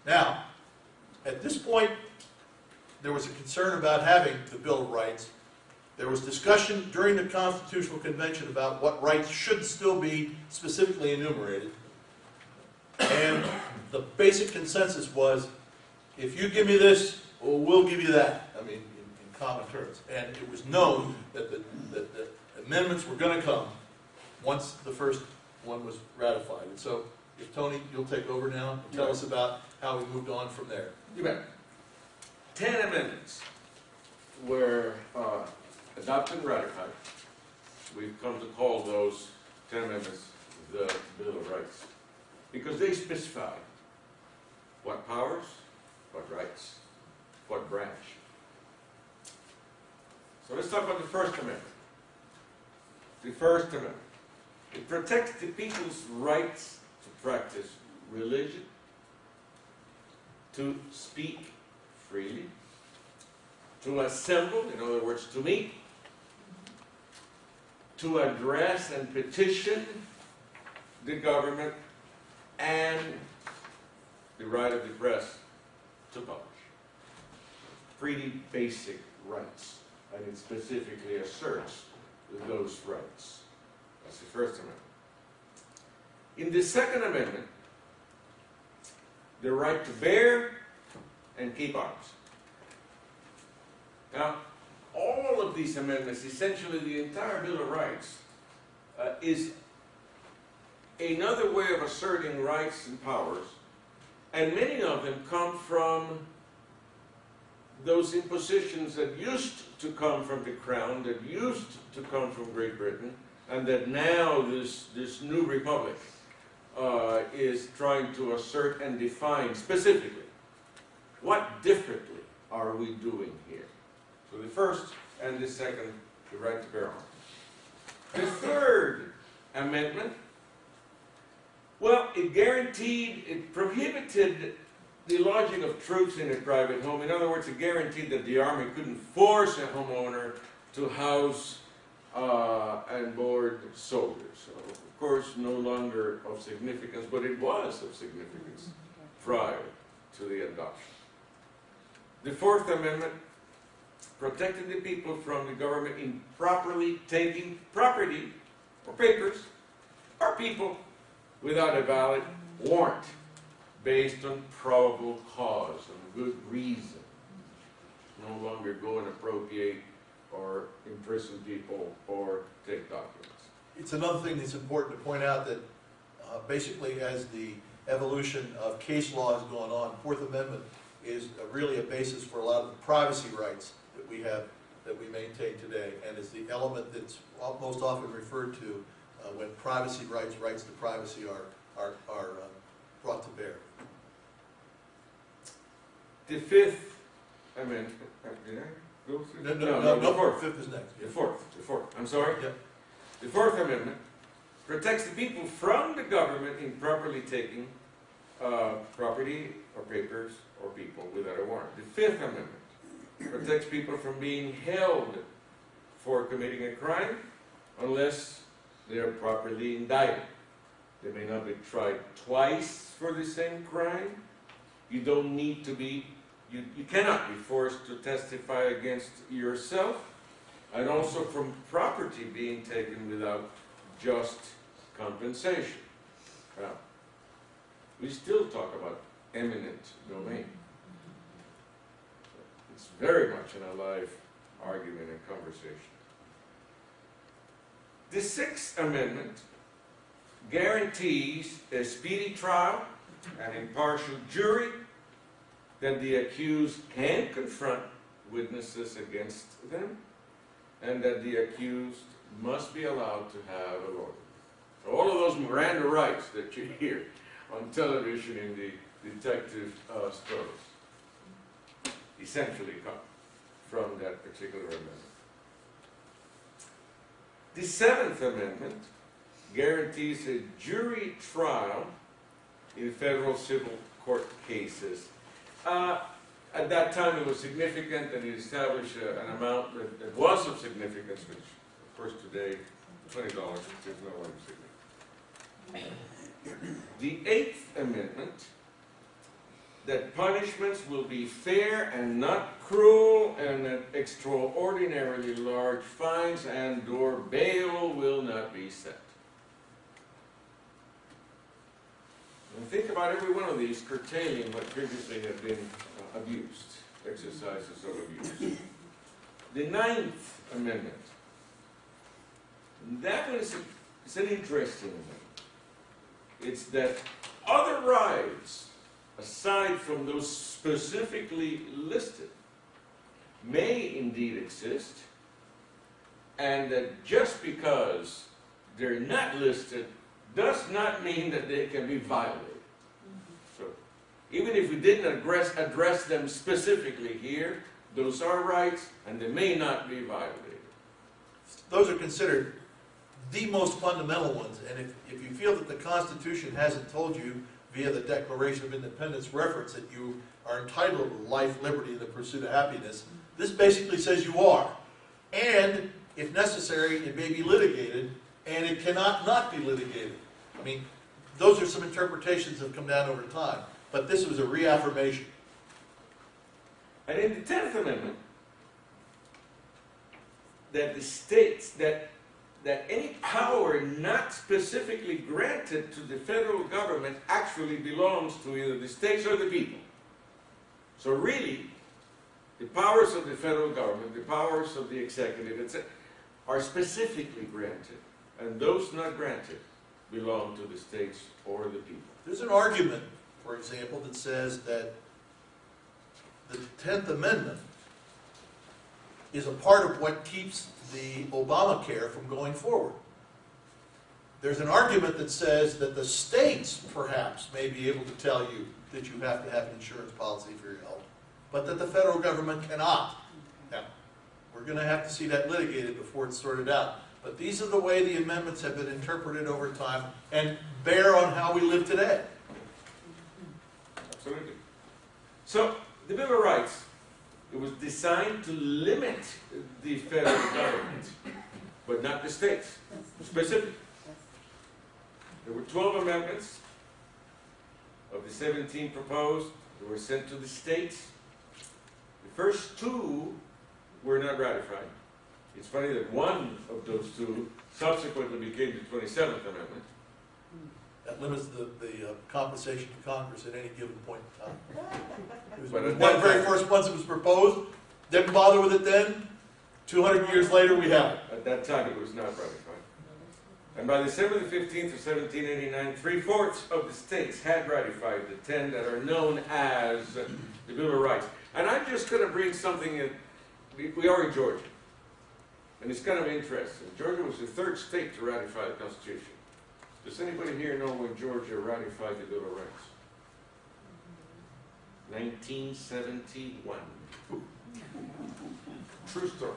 Now, at this point, there was a concern about having the Bill of Rights. There was discussion during the Constitutional Convention about what rights should still be specifically enumerated. And the basic consensus was, if you give me this, well, we'll give you that. I mean, in common terms. And it was known that the amendments were going to come once the first one was ratified. And so, if Tony, you'll take over now and tell us about how we moved on from there. You bet. 10 amendments were adopted and ratified. We've come to call those 10 amendments the Bill of Rights, because they specify what powers, what rights, what branch. So let's talk about the First Amendment. The First Amendment. It protects the people's rights to practice religion, to speak freely, to assemble, in other words, to meet, to address and petition the government, and the right of the press to publish. Pretty basic rights, and it specifically asserts those rights. That's the First Amendment. In the Second Amendment, the right to bear and keep arms. Now, all of these amendments, essentially the entire Bill of Rights, is another way of asserting rights and powers, and many of them come from those impositions that used to come from the Crown, that used to come from Great Britain, and that now this new republic is trying to assert and define specifically. What differently are we doing here? So the first and the second, the right to bear arms. The Third Amendment, well, it prohibited the lodging of troops in a private home. In other words, it guaranteed that the Army couldn't force a homeowner to house and board soldiers. So, of course, no longer of significance, but it was of significance prior to the adoption. The Fourth Amendment protected the people from the government improperly taking property or papers or people without a valid warrant based on probable cause and good reason. No longer go and appropriate or imprison people or take documents. It's another thing that's important to point out that basically as the evolution of case law has gone on, Fourth Amendment is really a basis for a lot of the privacy rights that we have, that we maintain today, and is the element that's most often referred to when privacy rights to privacy are brought to bear. The Fifth Amendment, did I go through? No, the fourth. Fifth is next. The fourth, I'm sorry. Yeah. The Fourth Amendment protects the people from the government improperly taking property or papers or people without a warrant. The Fifth Amendment protects people from being held for committing a crime unless they are properly indicted. They may not be tried twice for the same crime. You don't need to be, you cannot be forced to testify against yourself, and also from property being taken without just compensation. Now, we still talk about eminent domain. It's very much an alive argument and conversation. The Sixth Amendment guarantees a speedy trial, an impartial jury, that the accused can confront witnesses against them, and that the accused must be allowed to have a lawyer. So all of those Miranda rights that you hear on television in the detective stories essentially come from that particular amendment. The Seventh Amendment guarantees a jury trial in federal civil court cases. At that time, it was significant that it established an amount that was of significance, which, of course, today, $20 is no longer significant. The Eighth Amendment that punishments will be fair and not cruel, and that extraordinarily large fines and/or bail will not be set. And think about every one of these curtailing what previously had been abused, exercises of abuse. The Ninth Amendment. That one is an interesting one. It's that other rights, aside from those specifically listed, may indeed exist, and that just because they're not listed does not mean that they can be violated. So, even if we didn't address them specifically here, those are rights, and they may not be violated. Those are considered the most fundamental ones, and if you feel that the Constitution hasn't told you via the Declaration of Independence reference that you are entitled to life, liberty, and the pursuit of happiness, this basically says you are. And, if necessary, it may be litigated, and it cannot not be litigated. I mean, those are some interpretations that have come down over time, but this was a reaffirmation. And in the 10th Amendment, that the states that any power not specifically granted to the federal government actually belongs to either the states or the people. So really, the powers of the federal government, the powers of the executive, etc., are specifically granted, and those not granted belong to the states or the people. There's an argument, for example, that says that the 10th Amendment is a part of what keeps the Obamacare from going forward. There's an argument that says that the states, perhaps, may be able to tell you that you have to have an insurance policy for your health, but that the federal government cannot. Now, we're going to have to see that litigated before it's sorted out. But these are the way the amendments have been interpreted over time and bear on how we live today. Absolutely. So, the Bill of Rights, it was designed to limit the federal government, but not the states, specifically. There were 12 amendments of the 17 proposed that were sent to the states. The first 2 were not ratified. It's funny that one of those 2 subsequently became the 27th Amendment. That limits the compensation to Congress at any given point in time. It was But one at of that the very time- first ones that was proposed, didn't bother with it then. 200 years later, we have it. At that time, it was not ratified. And by December the 15th of 1789, 3/4 of the states had ratified the 10 that are known as the Bill of Rights. And I'm just going to bring something in. We are in Georgia. And it's kind of interesting. Georgia was the 3rd state to ratify the Constitution. Does anybody here know when Georgia ratified the Bill of Rights? 1971. True story.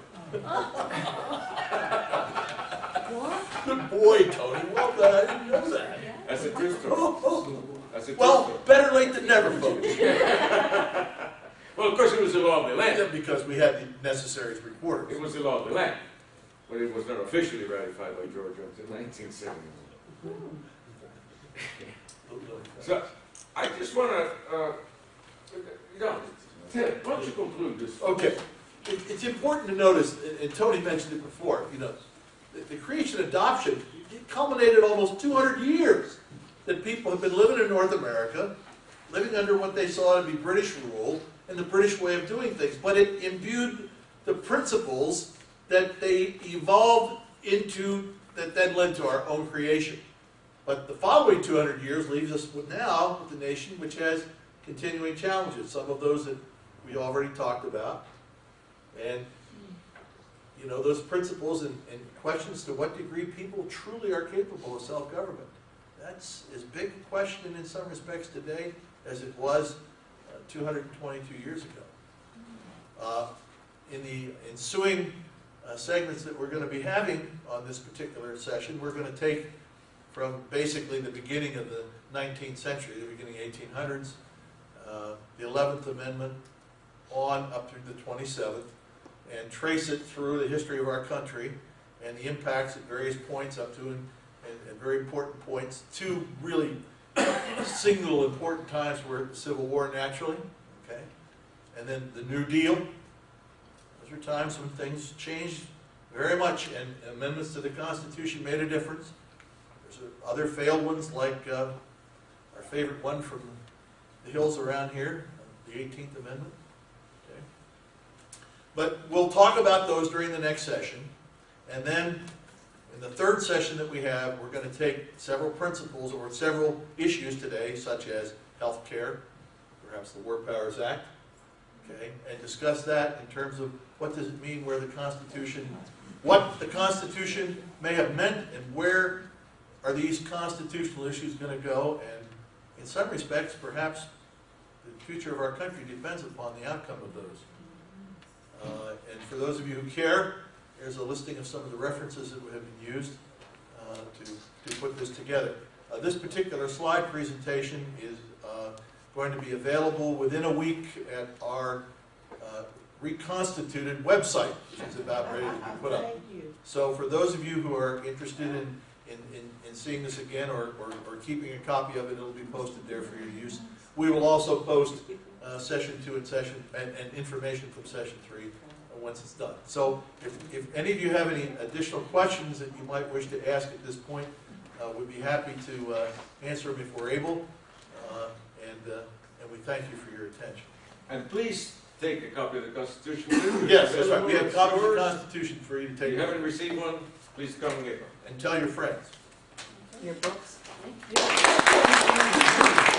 Good boy, Tony. Well done. I didn't know that. That's a true story. That's a true Well, story. better late than never, folks. Well, of course, it was the law of the land. Because we had the necessary 3/4. It was the law of the land. But it was not officially ratified by Georgia until 1971. So, I just want to, Ted, why don't you conclude this? Okay. It's important to notice, and Tony mentioned it before, the creation and adoption, it culminated almost 200 years that people have been living in North America, living under what they saw to be British rule and the British way of doing things. But it imbued the principles that they evolved into, that then led to our own creation. But the following 200 years leaves us now with a nation which has continuing challenges, some of those that we already talked about. And, those principles and questions to what degree people truly are capable of self-government. That's as big a question in some respects today as it was 222 years ago. In the ensuing segments that we're going to be having on this particular session, we're going to take from basically the beginning of the 19th century, the beginning 1800s, the 11th Amendment on up through the 27th, and trace it through the history of our country and the impacts at various points up to and very important points to really single important times were the Civil War naturally, okay? And then the New Deal. Those are times when things changed very much, and amendments to the Constitution made a difference. There's other failed ones, like our favorite one from the hills around here, the 18th Amendment. Okay? But we'll talk about those during the next session. And then in the third session that we have, we're going to take several principles or several issues today, such as health care, perhaps the War Powers Act, okay, and discuss that in terms of what does it mean, where the Constitution, what the Constitution may have meant, and where are these constitutional issues going to go, and in some respects, perhaps the future of our country depends upon the outcome of those. And for those of you who care, here's a listing of some of the references that have been used to put this together. This particular slide presentation is going to be available within a week at our reconstituted website, which is about ready to be put up. So for those of you who are interested in seeing this again or keeping a copy of it, it'll be posted there for your use. We will also post session 2 and information from session 3 once it's done. So if any of you have any additional questions that you might wish to ask at this point, we'd be happy to answer them if we're able. And we thank you for your attention. And please take a copy of the Constitution with you. Yes, that's right. We have copies of the Constitution for you to take. If you haven't received one, please come and get one. And tell your friends. Your books. Thank you.